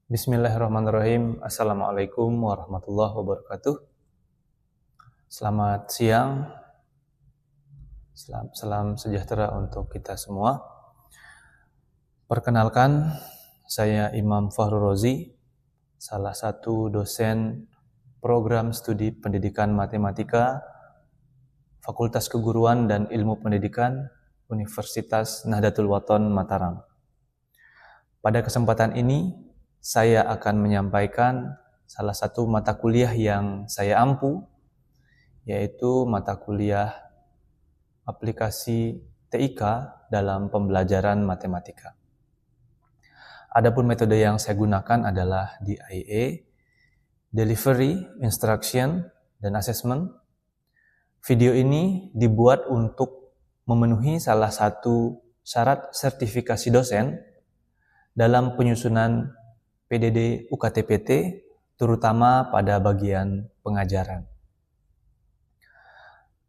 Bismillahirrahmanirrahim. Assalamualaikum warahmatullahi wabarakatuh. Selamat siang. Salam sejahtera untuk kita semua. Perkenalkan, saya Imam Fahrul Rozi, salah satu dosen program studi pendidikan matematika Fakultas Keguruan dan Ilmu Pendidikan Universitas Nahdlatul Wathon Mataram. Pada kesempatan ini, saya akan menyampaikan salah satu mata kuliah yang saya ampu, yaitu mata kuliah aplikasi TIK dalam pembelajaran matematika. Adapun metode yang saya gunakan adalah DIA, Delivery, Instruction, dan Assessment. Video ini dibuat untuk memenuhi salah satu syarat sertifikasi dosen dalam penyusunan PDD UKT-PT, terutama pada bagian pengajaran.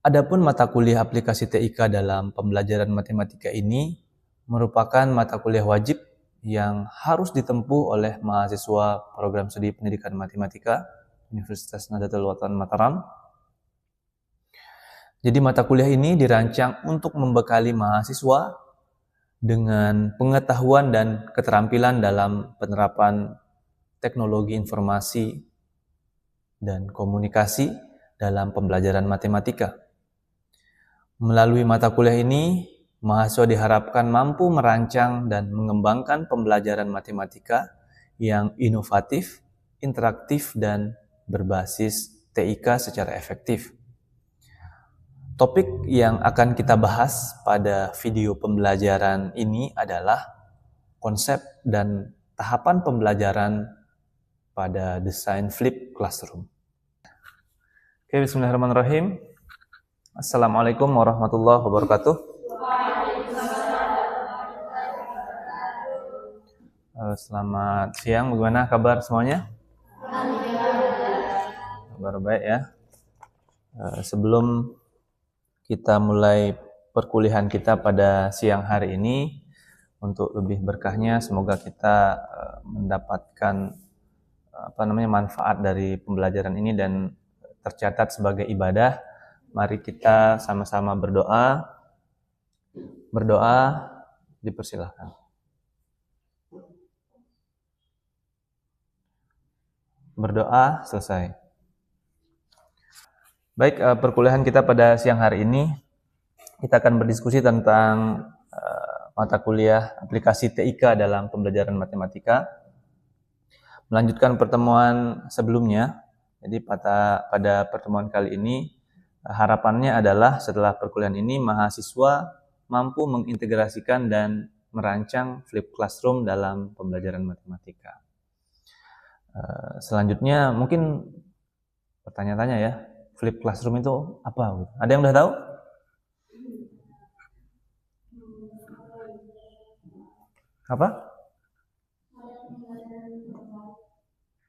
Adapun mata kuliah aplikasi TIK dalam pembelajaran matematika ini merupakan mata kuliah wajib yang harus ditempuh oleh mahasiswa program studi pendidikan matematika Universitas Nahdlatul Wathon Mataram. Jadi mata kuliah ini dirancang untuk membekali mahasiswa dengan pengetahuan dan keterampilan dalam penerapan teknologi informasi dan komunikasi dalam pembelajaran matematika. Melalui mata kuliah ini, mahasiswa diharapkan mampu merancang dan mengembangkan pembelajaran matematika yang inovatif, interaktif, dan berbasis TIK secara efektif. Topik yang akan kita bahas pada video pembelajaran ini adalah konsep dan tahapan pembelajaran pada desain flip classroom. Oke, bismillahirrahmanirrahim. Assalamualaikum warahmatullahi wabarakatuh. Selamat siang, bagaimana kabar semuanya? Kabar baik ya. Sebelum kita mulai perkuliahan kita pada siang hari ini, untuk lebih berkahnya semoga kita mendapatkan manfaat dari pembelajaran ini dan tercatat sebagai ibadah. Mari kita sama-sama berdoa. Berdoa dipersilahkan. Berdoa selesai. Baik, perkuliahan kita pada siang hari ini kita akan berdiskusi tentang mata kuliah aplikasi TIK dalam pembelajaran matematika. Melanjutkan pertemuan sebelumnya. Jadi pada pertemuan kali ini harapannya adalah setelah perkuliahan ini mahasiswa mampu mengintegrasikan dan merancang flip classroom dalam pembelajaran matematika. Selanjutnya mungkin bertanya-tanya ya, flip classroom itu apa? Ada yang udah tahu? Apa?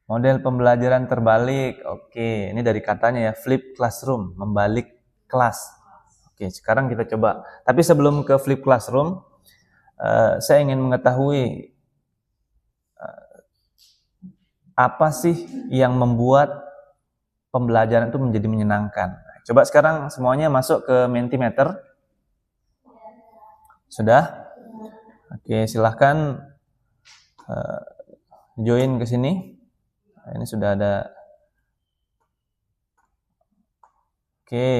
Model pembelajaran terbalik. Oke, ini dari katanya ya, flip classroom, membalik kelas. Oke, sekarang kita coba. Tapi sebelum ke flip classroom, saya ingin mengetahui apa sih yang membuat pembelajaran itu menjadi menyenangkan. Coba sekarang semuanya masuk ke Mentimeter. Sudah? Oke, silahkan join ke sini. Ini sudah ada. Oke.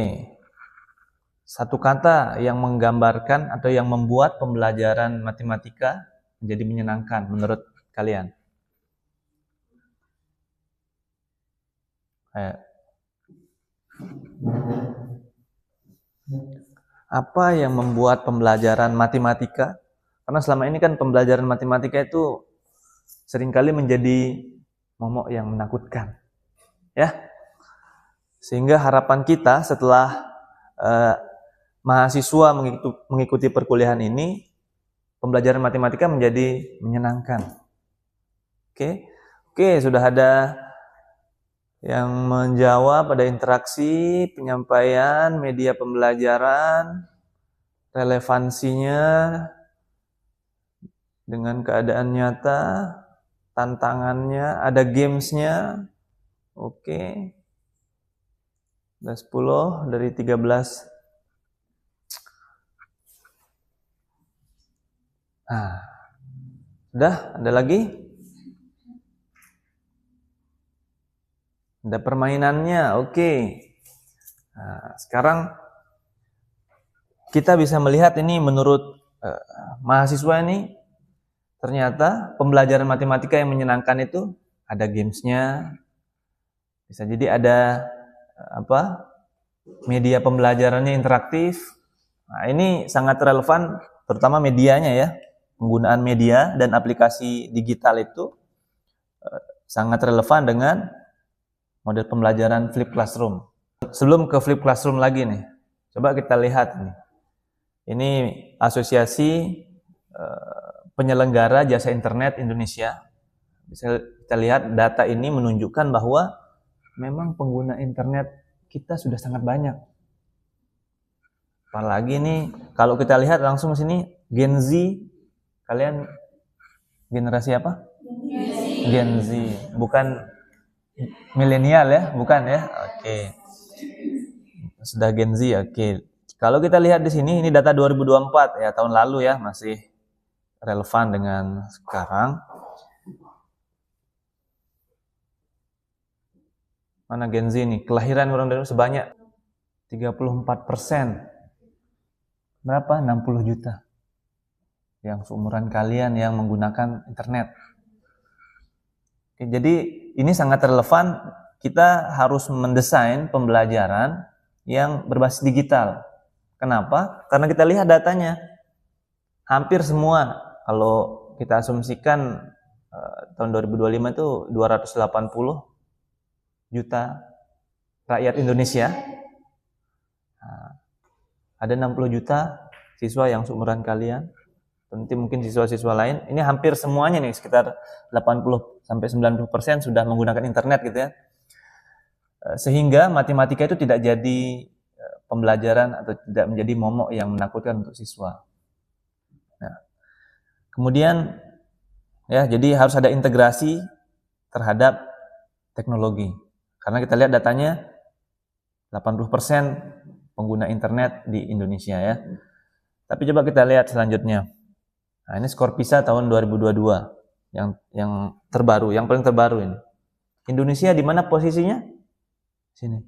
Satu kata yang menggambarkan atau yang membuat pembelajaran matematika menjadi menyenangkan menurut kalian. Apa yang membuat pembelajaran matematika? Karena selama ini kan pembelajaran matematika itu seringkali menjadi momok yang menakutkan, ya. Sehingga harapan kita setelah mahasiswa mengikuti perkuliahan ini, pembelajaran matematika menjadi menyenangkan. Oke, sudah ada yang menjawab, ada interaksi, penyampaian, media pembelajaran, relevansinya dengan keadaan nyata. tantangannya, ada gamesnya. Oke. Ada 10 dari 13. Nah, sudah, ada lagi? Ada permainannya, oke. Nah, sekarang kita bisa melihat ini menurut mahasiswa ini, ternyata pembelajaran matematika yang menyenangkan itu ada gamesnya, bisa jadi ada media pembelajarannya interaktif. Nah, ini sangat relevan, terutama medianya ya. Penggunaan media dan aplikasi digital itu sangat relevan dengan model pembelajaran flip classroom. Sebelum ke flip classroom lagi nih, coba kita lihat nih. Ini asosiasi penyelenggara jasa internet Indonesia. Bisa kita lihat data ini menunjukkan bahwa memang pengguna internet kita sudah sangat banyak. Apalagi nih, kalau kita lihat langsung sini, Gen Z, kalian generasi apa? Gen Z, bukan milenial ya, bukan ya? Oke. Sudah Gen Z, oke. Kalau kita lihat di sini, ini data 2024 ya, tahun lalu ya, masih relevan dengan sekarang. Mana Gen Z nih? Kelahiran orang Indonesia sebanyak 34%. Berapa? 60 juta. Yang seumuran kalian yang menggunakan internet. Oke, jadi ini sangat relevan. Kita harus mendesain pembelajaran yang berbasis digital. Kenapa? Karena kita lihat datanya. Hampir semua, kalau kita asumsikan tahun 2025 itu 280 juta rakyat Indonesia. Nah, ada 60 juta siswa yang seumuran kalian. Nanti mungkin siswa-siswa lain. Ini hampir semuanya nih, sekitar 80-90% sudah menggunakan internet gitu ya. Sehingga matematika itu tidak jadi pembelajaran atau tidak menjadi momok yang menakutkan untuk siswa. Nah, kemudian ya, jadi harus ada integrasi terhadap teknologi. Karena kita lihat datanya 80% pengguna internet di Indonesia ya. Tapi coba kita lihat selanjutnya. Nah, ini skor PISA tahun 2022 yang terbaru, yang paling terbaru ini. Indonesia di mana posisinya? Sini.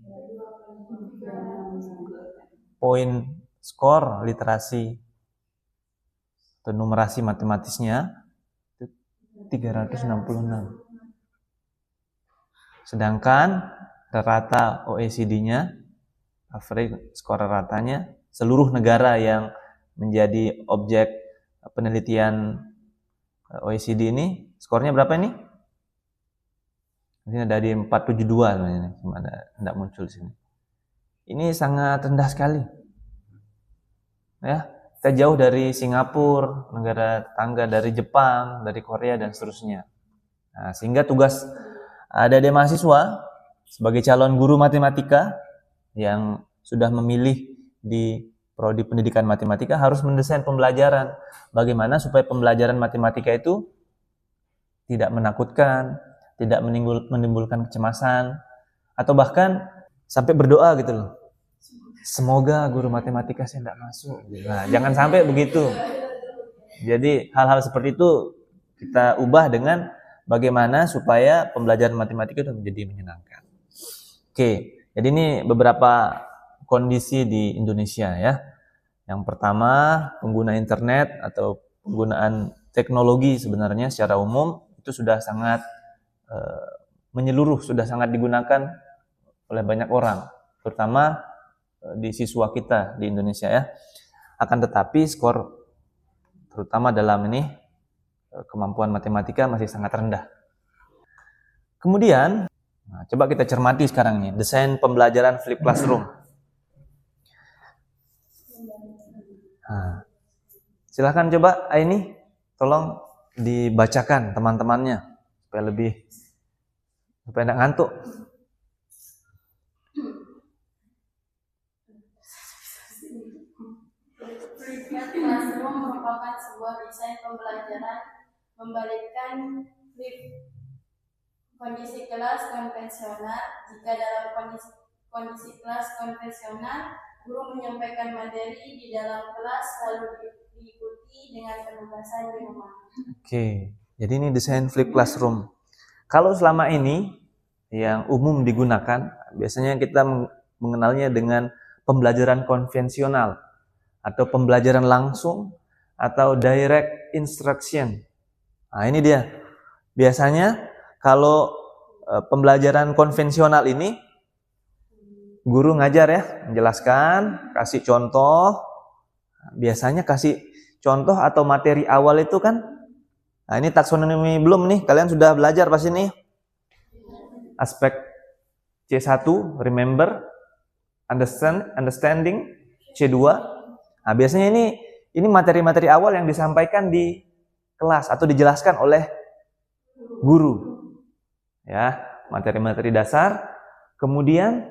Poin skor literasi atau numerasi matematisnya 366. Sedangkan rata OECD-nya, average skor ratanya, seluruh negara yang menjadi objek penelitian OECD ini, skornya berapa ini? Ini ada di 472 sebenarnya, cuma tidak muncul di sini. Ini sangat rendah sekali. Ya, kita jauh dari Singapura, negara tetangga, dari Jepang, dari Korea dan seterusnya. Nah, sehingga tugas adik-adik mahasiswa sebagai calon guru matematika yang sudah memilih di prodi pendidikan matematika harus mendesain pembelajaran. Bagaimana supaya pembelajaran matematika itu tidak menakutkan, tidak menimbulkan kecemasan, atau bahkan sampai berdoa gitu loh. Semoga guru matematika saya tidak masuk. Nah, jangan sampai begitu. Jadi hal-hal seperti itu kita ubah dengan bagaimana supaya pembelajaran matematika itu menjadi menyenangkan. Oke, jadi ini beberapa kondisi di Indonesia ya. Yang pertama, pengguna internet atau penggunaan teknologi sebenarnya secara umum itu sudah sangat menyeluruh, sudah sangat digunakan oleh banyak orang, terutama di siswa kita di Indonesia ya. Akan tetapi skor terutama dalam ini kemampuan matematika masih sangat rendah. Kemudian, coba kita cermati sekarang nih, desain pembelajaran flip classroom. Nah, silahkan coba ini tolong dibacakan teman-temannya supaya tidak ngantuk. Flip classroom merupakan sebuah desain pembelajaran membalikkan Flip. Kondisi kelas konvensional. Jika dalam kondisi kelas konvensional, guru menyampaikan materi di dalam kelas lalu diikuti dengan penugasan di rumah. Oke, jadi ini desain flip classroom. Kalau selama ini yang umum digunakan, biasanya kita mengenalnya dengan pembelajaran konvensional atau pembelajaran langsung atau direct instruction. Nah, ini dia. Biasanya kalau pembelajaran konvensional ini guru ngajar ya, menjelaskan, kasih contoh. Biasanya kasih contoh atau materi awal itu kan, nah ini taksonomi belum nih, kalian sudah belajar pasti nih. Aspek C1, remember, understanding, C2. Nah, biasanya ini materi-materi awal yang disampaikan di kelas atau dijelaskan oleh guru. Ya, materi-materi dasar. Kemudian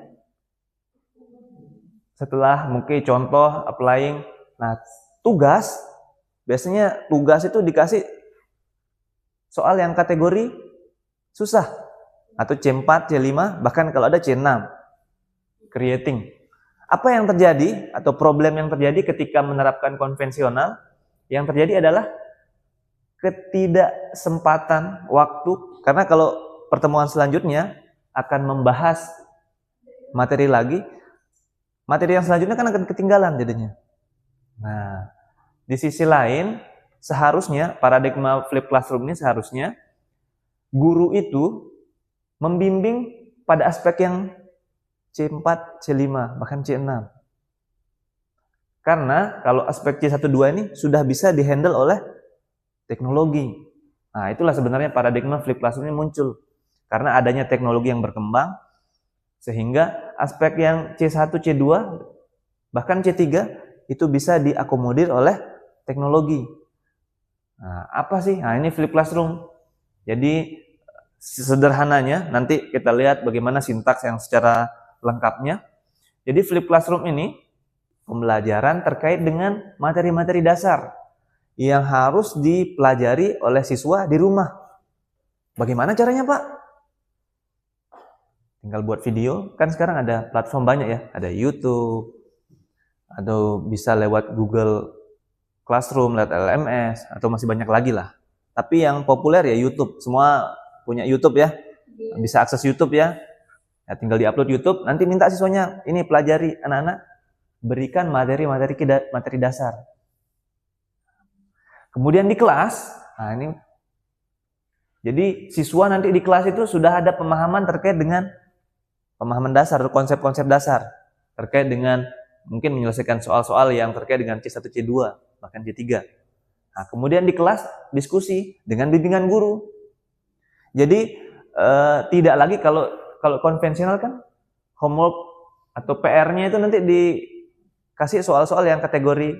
setelah mungkin contoh applying, nah tugas, biasanya tugas itu dikasih soal yang kategori susah atau C4, C5, bahkan kalau ada C6, creating. Apa yang terjadi atau problem yang terjadi ketika menerapkan konvensional? Yang terjadi adalah ketidaksempatan waktu, karena kalau pertemuan selanjutnya akan membahas materi lagi, materi yang selanjutnya kan akan ketinggalan jadinya. Nah, di sisi lain, seharusnya paradigma flip classroom ini seharusnya guru itu membimbing pada aspek yang C4, C5, bahkan C6. Karena kalau aspek C1, 2 ini sudah bisa dihandle oleh teknologi. Nah, itulah sebenarnya paradigma flip classroom ini muncul. Karena adanya teknologi yang berkembang, sehingga aspek yang C1, C2, bahkan C3 itu bisa diakomodir oleh teknologi. Nah, apa sih? Nah, ini flip classroom. Jadi, sederhananya, nanti kita lihat bagaimana sintaks yang secara lengkapnya. Jadi, flip classroom ini pembelajaran terkait dengan materi-materi dasar yang harus dipelajari oleh siswa di rumah. Bagaimana caranya, Pak? Tinggal buat video. Kan sekarang ada platform banyak ya. Ada YouTube, atau bisa lewat Google Classroom, lewat LMS, atau masih banyak lagi lah. Tapi yang populer ya YouTube. Semua punya YouTube ya. Bisa akses YouTube ya. Ya tinggal diupload YouTube. Nanti minta siswanya, ini pelajari anak-anak. Berikan materi dasar. Kemudian di kelas, nah ini, jadi siswa nanti di kelas itu sudah ada pemahaman terkait dengan pemahaman dasar, konsep-konsep dasar terkait dengan mungkin menyelesaikan soal-soal yang terkait dengan C1, C2, bahkan C3. Nah, kemudian di kelas diskusi dengan bimbingan guru. Jadi tidak lagi kalau konvensional kan homework atau PR-nya itu nanti dikasih soal-soal yang kategori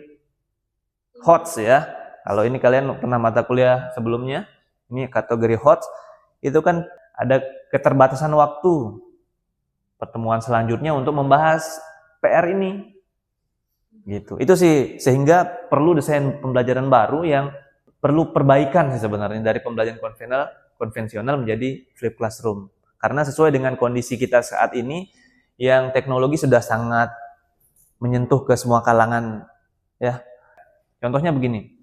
HOTS ya. Kalau ini kalian pernah mata kuliah sebelumnya, ini kategori HOTS, itu kan ada keterbatasan waktu pertemuan selanjutnya untuk membahas PR ini. Gitu. Itu sih, sehingga perlu desain pembelajaran baru yang perlu perbaikan sih sebenarnya dari pembelajaran konvensional menjadi flip classroom. Karena sesuai dengan kondisi kita saat ini yang teknologi sudah sangat menyentuh ke semua kalangan ya. Contohnya begini.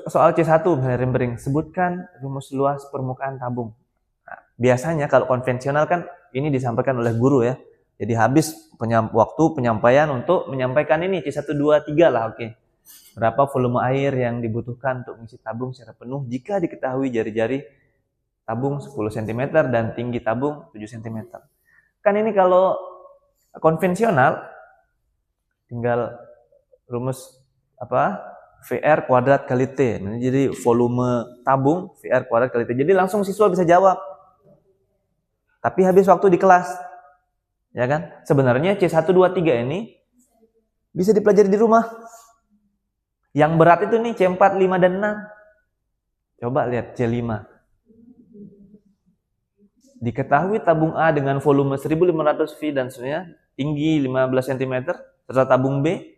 Soal C1 misalnya rendering, sebutkan rumus luas permukaan tabung. Nah, biasanya kalau konvensional kan ini disampaikan oleh guru ya. Jadi habis waktu penyampaian untuk menyampaikan ini C1, 2, 3 lah, oke. Berapa volume air yang dibutuhkan untuk mengisi tabung secara penuh jika diketahui jari-jari tabung 10 cm dan tinggi tabung 7 cm. Kan ini kalau konvensional tinggal rumus VR kuadrat kali T. Jadi volume tabung VR kuadrat kali T. Jadi langsung siswa bisa jawab. Tapi habis waktu di kelas. Ya kan? Sebenarnya C1, 2, 3 ini bisa dipelajari di rumah. Yang berat itu nih C4, 5, dan 6. Coba lihat C5. Diketahui tabung A dengan volume 1500 V dan seterusnya, tinggi 15 cm, serta tabung B.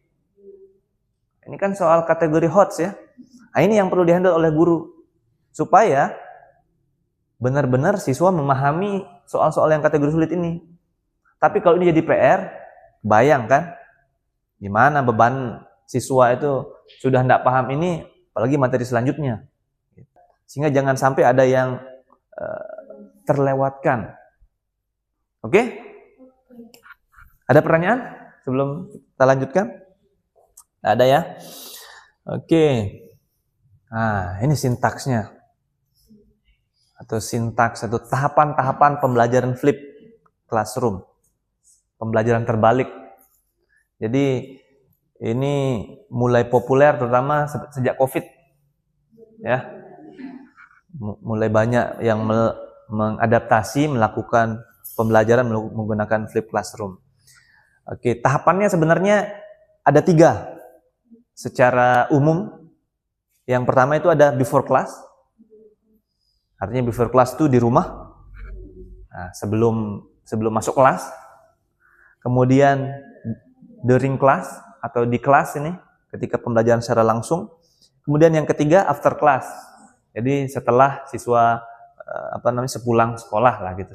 Ini kan soal kategori HOTS ya. Nah, ini yang perlu dihandle oleh guru. supaya benar-benar siswa memahami soal-soal yang kategori sulit ini. Tapi kalau ini jadi PR, bayangkan gimana beban siswa itu sudah tidak paham ini, apalagi materi selanjutnya. Sehingga jangan sampai ada yang terlewatkan. Oke? Ada pertanyaan sebelum kita lanjutkan? Tidak ada ya? Oke. Nah, ini sintaksnya. Atau sintaks, atau tahapan-tahapan pembelajaran flip classroom. Pembelajaran terbalik. Jadi ini mulai populer terutama sejak COVID. Ya. Mulai banyak yang mengadaptasi, melakukan pembelajaran menggunakan flip classroom. Oke, tahapannya sebenarnya ada 3 secara umum. Yang pertama itu ada before class. Artinya before class itu di rumah. Nah, sebelum masuk kelas. Kemudian during class atau di kelas ini ketika pembelajaran secara langsung. Kemudian yang ketiga after class. Jadi setelah siswa sepulang sekolah lah gitu.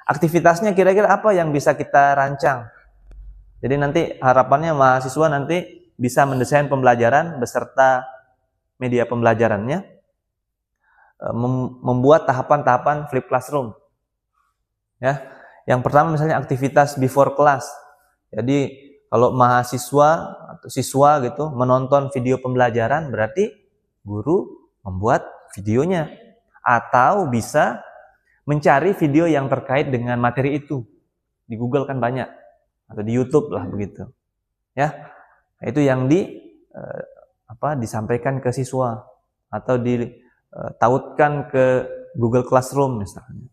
Aktivitasnya kira-kira apa yang bisa kita rancang? Jadi nanti harapannya mahasiswa nanti bisa mendesain pembelajaran beserta media pembelajarannya, membuat tahapan-tahapan flip classroom. Ya, yang pertama misalnya aktivitas before class. Jadi kalau mahasiswa atau siswa gitu menonton video pembelajaran, berarti guru membuat videonya atau bisa mencari video yang terkait dengan materi itu. Di Google kan banyak, atau di YouTube lah begitu. Ya. Itu yang disampaikan ke siswa atau ditautkan ke Google Classroom misalnya.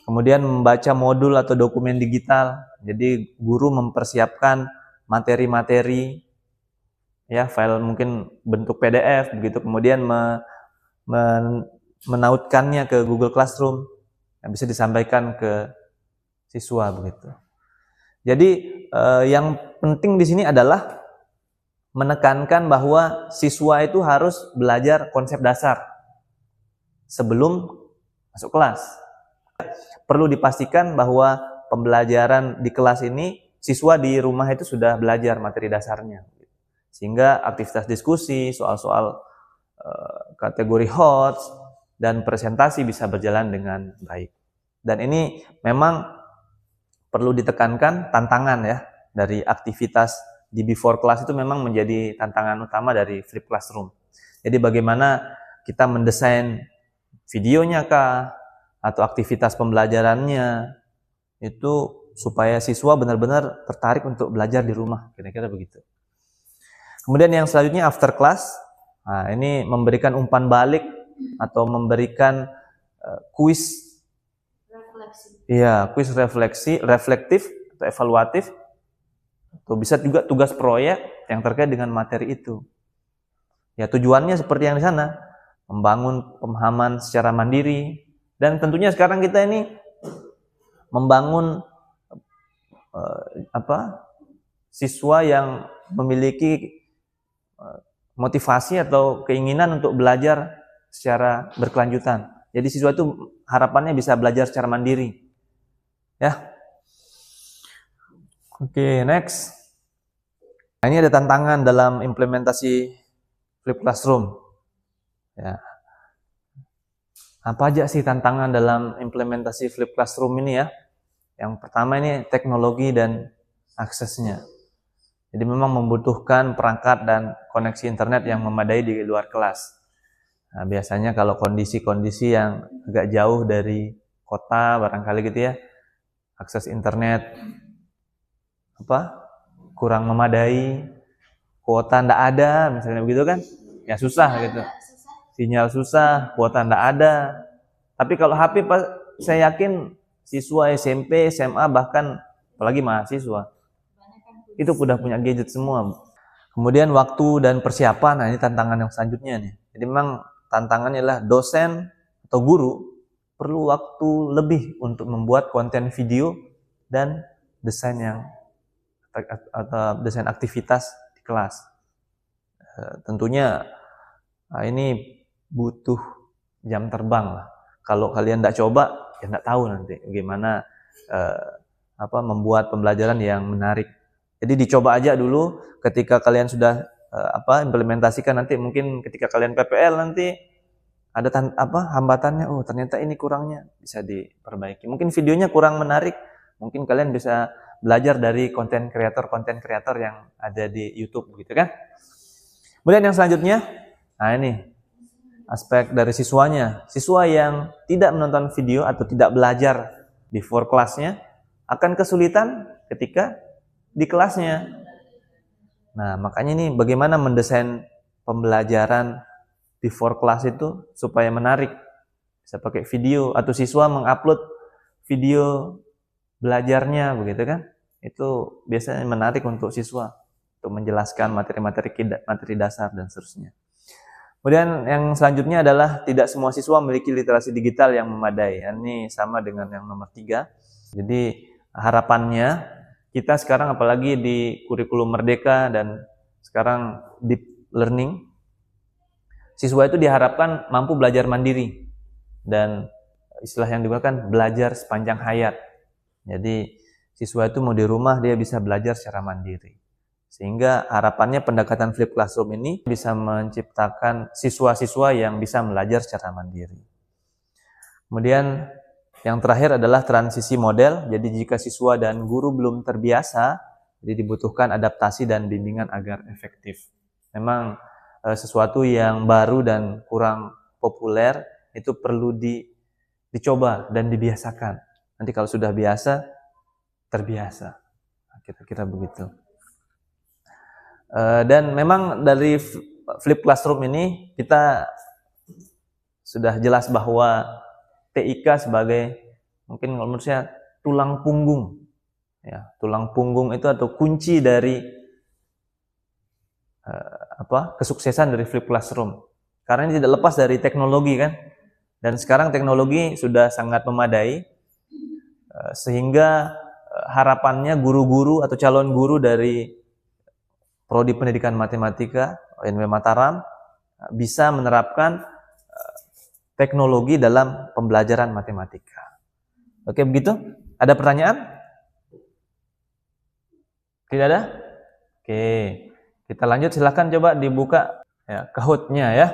Kemudian membaca modul atau dokumen digital. Jadi guru mempersiapkan materi-materi, ya file mungkin bentuk PDF begitu, kemudian menautkannya ke Google Classroom yang bisa disampaikan ke siswa begitu. Jadi yang penting di sini adalah menekankan bahwa siswa itu harus belajar konsep dasar sebelum masuk kelas. Perlu dipastikan bahwa pembelajaran di kelas ini siswa di rumah itu sudah belajar materi dasarnya. Sehingga aktivitas diskusi, soal-soal kategori hot dan presentasi bisa berjalan dengan baik. Dan ini memang perlu ditekankan tantangan ya dari aktivitas di before class itu memang menjadi tantangan utama dari flip classroom. Jadi bagaimana kita mendesain videonya kah atau aktivitas pembelajarannya itu supaya siswa benar-benar tertarik untuk belajar di rumah, kira-kira begitu. Kemudian yang selanjutnya after class. Nah, ini memberikan umpan balik atau memberikan kuis. Iya, kuis reflektif atau evaluatif. Atau bisa juga tugas proyek yang terkait dengan materi itu. Ya, tujuannya seperti yang di sana, membangun pemahaman secara mandiri, dan tentunya sekarang kita ini membangun siswa yang memiliki motivasi atau keinginan untuk belajar secara berkelanjutan. Jadi siswa itu harapannya bisa belajar secara mandiri. Ya. Oke, next. Nah, ini ada tantangan dalam implementasi flip classroom. Ya. Apa aja sih tantangan dalam implementasi flip classroom ini ya? Yang pertama ini teknologi dan aksesnya. Jadi memang membutuhkan perangkat dan koneksi internet yang memadai di luar kelas. Nah, biasanya kalau kondisi-kondisi yang agak jauh dari kota barangkali gitu ya, akses internet kurang memadai, kuota ndak ada misalnya begitu kan, ya susah gitu. Sinyal susah, kuota ndak ada. Tapi kalau HP saya yakin siswa SMP, SMA bahkan apalagi mahasiswa itu sudah punya gadget semua. Kemudian waktu dan persiapan, nah ini tantangan yang selanjutnya nih. Jadi memang tantangannya adalah dosen atau guru perlu waktu lebih untuk membuat konten video dan desain atau desain aktivitas di kelas. Tentunya ini butuh jam terbang lah. Kalau kalian tidak coba, ya tidak tahu nanti bagaimana membuat pembelajaran yang menarik. Jadi dicoba aja dulu. Ketika kalian sudah implementasikan, nanti mungkin ketika kalian PPL nanti ada hambatannya, oh ternyata ini kurangnya, bisa diperbaiki. Mungkin videonya kurang menarik, mungkin kalian bisa belajar dari konten kreator yang ada di YouTube gitu kan. Kemudian yang selanjutnya, nah ini aspek dari siswanya. Siswa yang tidak menonton video atau tidak belajar before kelasnya akan kesulitan ketika di kelasnya. Nah, makanya ini bagaimana mendesain pembelajaran before kelas itu supaya menarik. Bisa pakai video atau siswa mengupload video belajarnya begitu kan. Itu biasanya menarik untuk siswa untuk menjelaskan materi dasar dan seterusnya. Kemudian yang selanjutnya adalah tidak semua siswa memiliki literasi digital yang memadai. Ini sama dengan yang nomor 3. Jadi harapannya kita sekarang apalagi di kurikulum Merdeka dan sekarang deep learning, siswa itu diharapkan mampu belajar mandiri dan istilah yang digunakan belajar sepanjang hayat. Jadi siswa itu mau di rumah dia bisa belajar secara mandiri. Sehingga harapannya pendekatan flipped classroom ini bisa menciptakan siswa-siswa yang bisa belajar secara mandiri. Kemudian yang terakhir adalah transisi model. Jadi jika siswa dan guru belum terbiasa, jadi dibutuhkan adaptasi dan bimbingan agar efektif. Memang sesuatu yang baru dan kurang populer itu perlu dicoba dan dibiasakan. Nanti kalau sudah biasa, terbiasa. Kira-kira begitu. Dan memang dari flipped classroom ini kita sudah jelas bahwa TIK sebagai mungkin kalau menurut saya tulang punggung, ya tulang punggung itu atau kunci dari kesuksesan dari flipped classroom. Karena ini tidak lepas dari teknologi kan, dan sekarang teknologi sudah sangat memadai sehingga harapannya guru-guru atau calon guru dari Prodi Pendidikan Matematika UNW Mataram bisa menerapkan teknologi dalam pembelajaran matematika. Oke, begitu? Ada pertanyaan? Tidak ada? Oke, kita lanjut. Silakan coba dibuka ya, Kahoot-nya ya.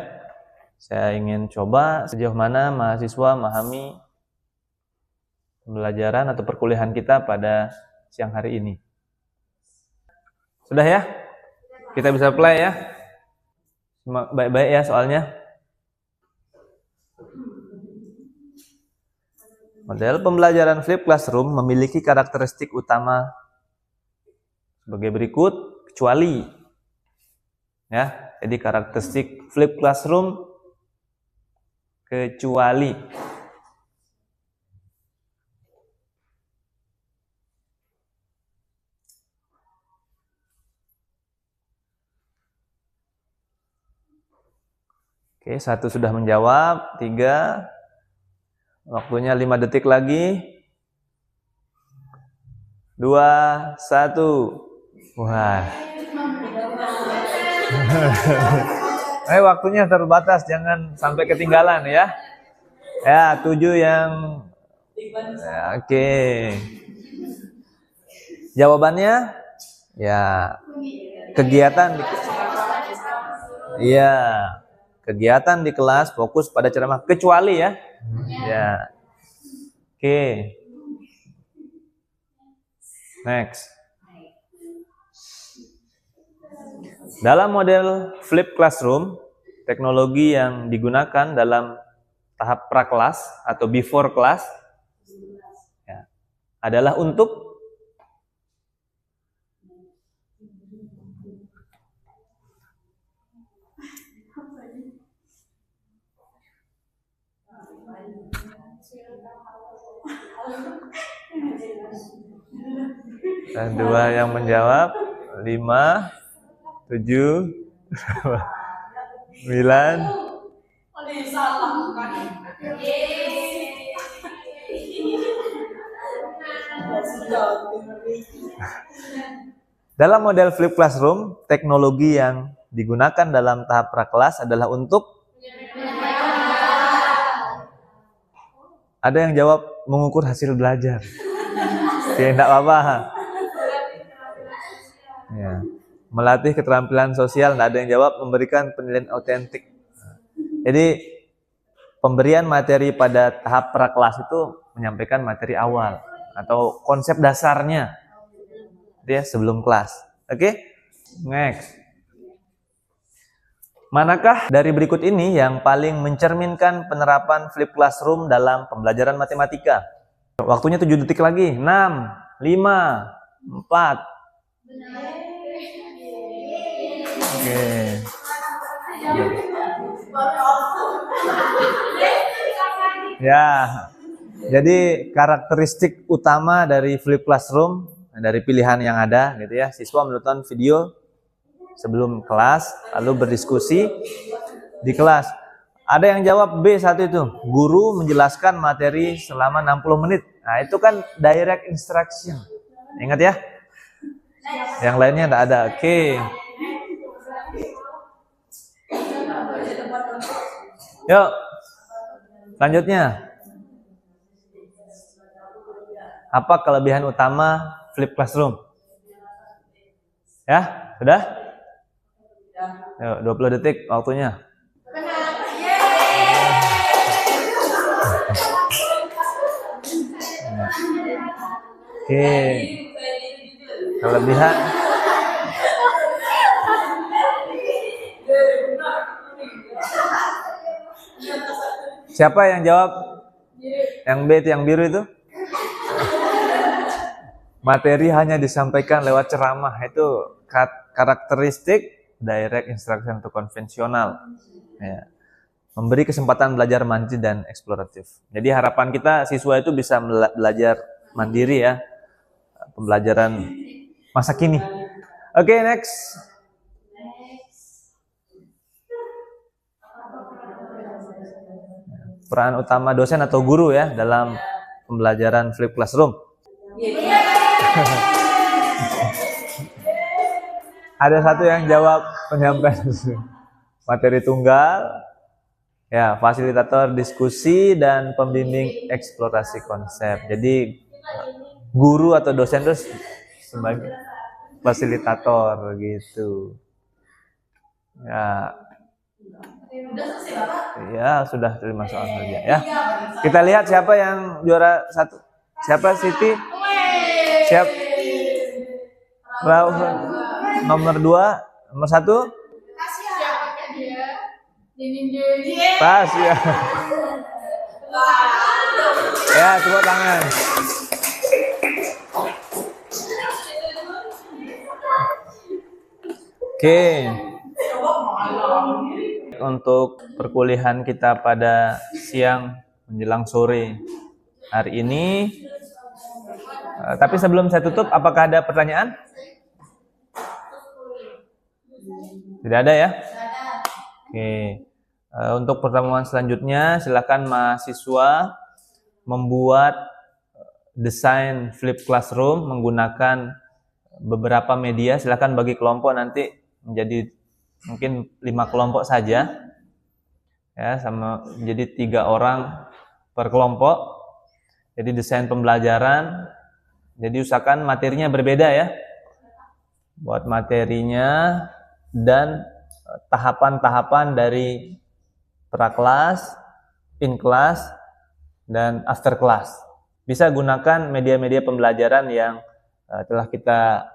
Saya ingin coba sejauh mana mahasiswa memahami pembelajaran atau perkuliahan kita pada siang hari ini. Sudah ya? Kita bisa play ya. Baik-baik ya soalnya. Model pembelajaran flipped classroom memiliki karakteristik utama sebagai berikut, kecuali. Ya, jadi karakteristik flipped classroom kecuali. Oke, 1 sudah menjawab, 3. Waktunya 5 detik lagi. 2, 1. Wah. Waktunya terbatas, jangan sampai ketinggalan ya. Ya, 7 yang ya, oke. Jawabannya ya kegiatan kegiatan di kelas fokus pada ceramah kecuali ya. Ya. Oke. Next. Dalam model flipped classroom, teknologi yang digunakan dalam tahap prakelas atau before class ya, adalah untuk dan 2 yang menjawab, 5, 7, 9. Dalam model flipped classroom, teknologi yang digunakan dalam tahap prakelas adalah untuk Ada yang jawab mengukur hasil belajar. Tidak apa-apa. Ya. Melatih keterampilan sosial, tidak ada yang jawab memberikan penilaian autentik. Jadi pemberian materi pada tahap prakelas itu menyampaikan materi awal atau konsep dasarnya dia sebelum kelas. Oke? Next. Manakah dari berikut ini yang paling mencerminkan penerapan flip classroom dalam pembelajaran matematika? Waktunya 7 detik lagi. 6, 5, 4. Oke. Ya. Jadi karakteristik utama dari flip classroom dari pilihan yang ada gitu ya. Siswa menonton video sebelum kelas, lalu berdiskusi di kelas. Ada yang jawab B1 itu, guru menjelaskan materi selama 60 menit. Nah, itu kan direct instruction. Ingat ya? Yang lainnya tidak ada. Oke. Yuk. Selanjutnya. Apa kelebihan utama flip classroom? Ya, sudah? Yuk, 20 detik waktunya. Oke. Kelebihan. Siapa yang jawab? Yang B itu, yang biru itu? Materi hanya disampaikan lewat ceramah. Itu karakteristik direct instruction atau konvensional. Ya. Memberi kesempatan belajar mandiri dan eksploratif. Jadi harapan kita siswa itu bisa belajar mandiri ya. Pembelajaran masa kini. Oke, next. Peran utama dosen atau guru ya dalam pembelajaran flip classroom. Ada satu yang jawab penyampaian materi tunggal, ya fasilitator diskusi dan pembimbing eksplorasi konsep. Jadi guru atau dosen itu sebagai fasilitator gitu. Ya sudah terima soal saja ya. Kita lihat siapa yang juara satu. Siapa Siti? Siap. Nomor 2, nomor 1. Pas ya. Ya, tepuk tangan. Oke. Untuk perkuliahan kita pada siang menjelang sore hari ini. Tapi sebelum saya tutup, apakah ada pertanyaan? Tidak ada ya? Oke. Untuk pertemuan selanjutnya, silakan mahasiswa membuat desain flip classroom menggunakan beberapa media. Silakan bagi kelompok nanti menjadi mungkin 5 kelompok saja. Ya, sama jadi 3 orang per kelompok. Jadi desain pembelajaran. Jadi usahakan materinya berbeda ya. Buat materinya dan tahapan-tahapan dari prakelas, in class, dan after class. Bisa gunakan media-media pembelajaran yang telah kita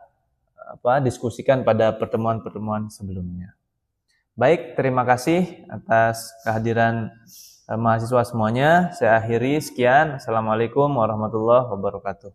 diskusikan pada pertemuan-pertemuan sebelumnya. Baik, terima kasih atas kehadiran mahasiswa semuanya. Saya akhiri, sekian. Assalamualaikum warahmatullahi wabarakatuh.